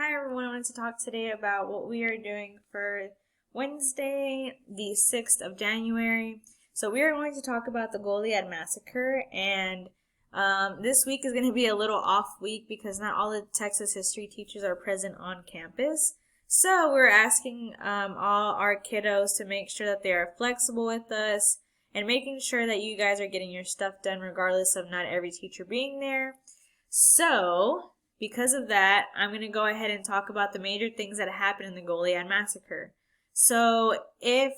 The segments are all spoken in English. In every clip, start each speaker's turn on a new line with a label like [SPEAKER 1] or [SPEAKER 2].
[SPEAKER 1] Hi everyone, I wanted to talk today about what we are doing for Wednesday, the 6th of January. So we are going to talk about the Goliad Massacre, and this week is going to be a little off week because not all the Texas history teachers are present on campus. So we're asking all our kiddos to make sure that they are flexible with us and making sure that you guys are getting your stuff done regardless of not every teacher being there. So because of that, I'm going to go ahead and talk about the major things that happened in the Goliad Massacre. So if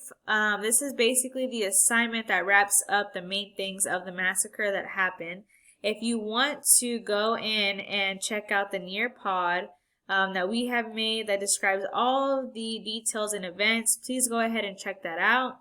[SPEAKER 1] this is basically the assignment that wraps up the main things of the massacre that happened. If you want to go in and check out the Nearpod that we have made that describes all the details and events, please go ahead and check that out.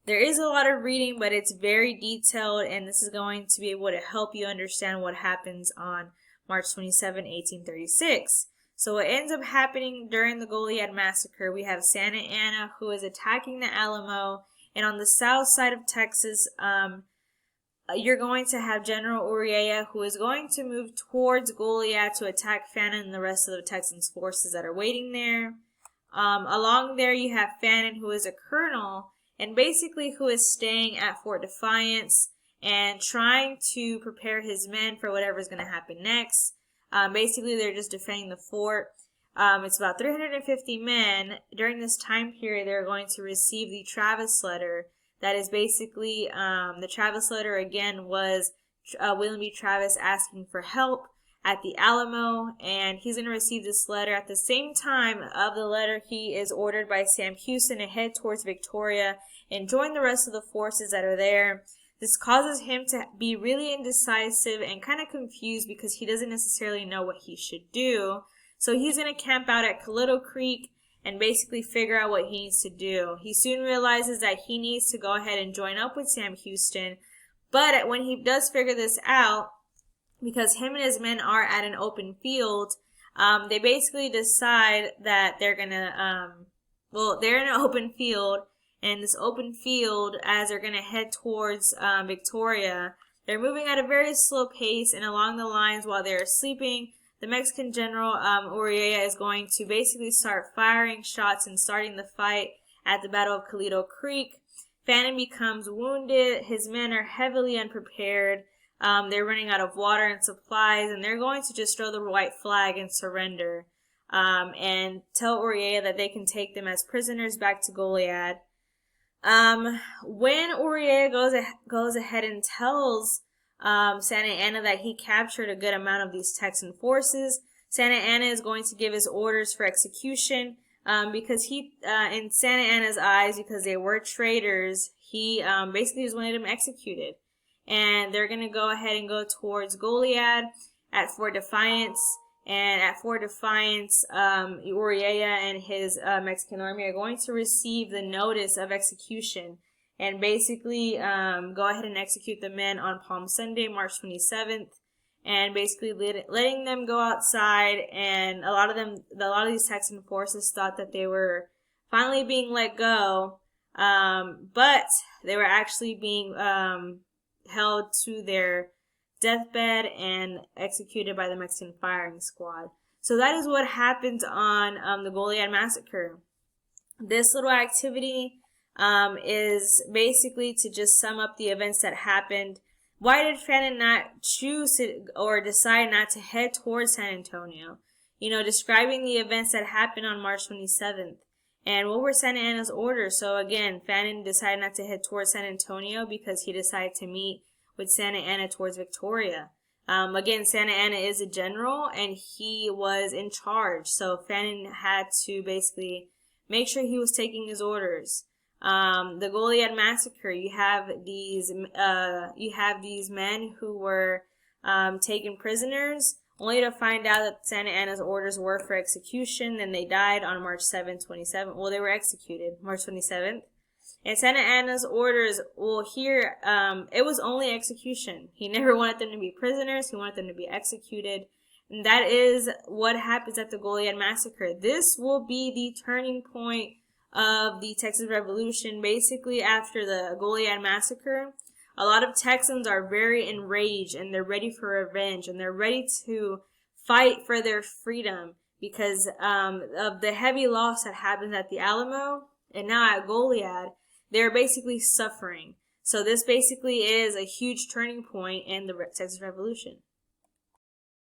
[SPEAKER 1] There is a lot of reading, but it's very detailed, and this is going to be able to help you understand what happens on March 27, 1836. So what ends up happening during the Goliad Massacre, we have Santa Anna, who is attacking the Alamo, and on the south side of Texas, you're going to have General Uriah, who is going to move towards Goliad to attack Fannin and the rest of the Texans' forces that are waiting there. Along there, you have Fannin, who is a colonel, and basically who is staying at Fort Defiance and trying to prepare his men for whatever is going to happen next. Basically, they're just defending the fort. It's about 350 men. During this time period, they're going to receive the Travis letter. That is basically, the Travis letter, again, was William B. Travis asking for help at the Alamo, and he's going to receive this letter. At the same time of the letter, he is ordered by Sam Houston to head towards Victoria and join the rest of the forces that are there. This causes him to be really indecisive and kind of confused because he doesn't necessarily know what he should do. So he's going to camp out at Coleto Creek and basically figure out what he needs to do. He soon realizes that he needs to go ahead and join up with Sam Houston. But when he does figure this out, because him and his men are at an open field, they basically decide that they're going to, they're in an open field. And this open field, as they're going to head towards Victoria, they're moving at a very slow pace, and along the lines while they're sleeping, the Mexican general Uriah is going to basically start firing shots and starting the fight at the Battle of Coleto Creek. Fannin becomes wounded. His men are heavily unprepared. They're running out of water and supplies, and they're going to just throw the white flag and surrender and tell Uriah that they can take them as prisoners back to Goliad. When Uriah goes ahead and tells Santa Anna that he captured a good amount of these Texan forces, Santa Anna is going to give his orders for execution because he, in Santa Anna's eyes, because they were traitors, he basically just wanted them executed. And they're going to go ahead and go towards Goliad at Fort Defiance. And at Fort Defiance, Uriah and his Mexican army are going to receive the notice of execution and basically go ahead and execute the men on Palm Sunday, March 27th, and basically letting them go outside. And a lot of these Texan forces thought that they were finally being let go, but they were actually being held to their deathbed and executed by the Mexican firing squad. So that is what happened on the Goliad Massacre. This little activity is basically to just sum up the events that happened. Why did Fannin not choose or decide not to head towards San Antonio? Describing the events that happened on March 27th. And what were Santa Anna's orders? So again, Fannin decided not to head towards San Antonio because he decided to meet with Santa Anna towards Victoria. Again, Santa Anna is a general, and he was in charge. So Fannin had to basically make sure he was taking his orders. The Goliad Massacre, you have these men who were taken prisoners, only to find out that Santa Anna's orders were for execution. Then they died on March 7th, 27th. Well, they were executed March 27th. And Santa Anna's orders, here, it was only execution. He never wanted them to be prisoners. He wanted them to be executed. And that is what happens at the Goliad Massacre. This will be the turning point of the Texas Revolution. Basically, after the Goliad Massacre, a lot of Texans are very enraged, and they're ready for revenge, and they're ready to fight for their freedom. because of the heavy loss that happens at the Alamo and now at Goliad. They're basically suffering. So this basically is a huge turning point in the Texas Revolution.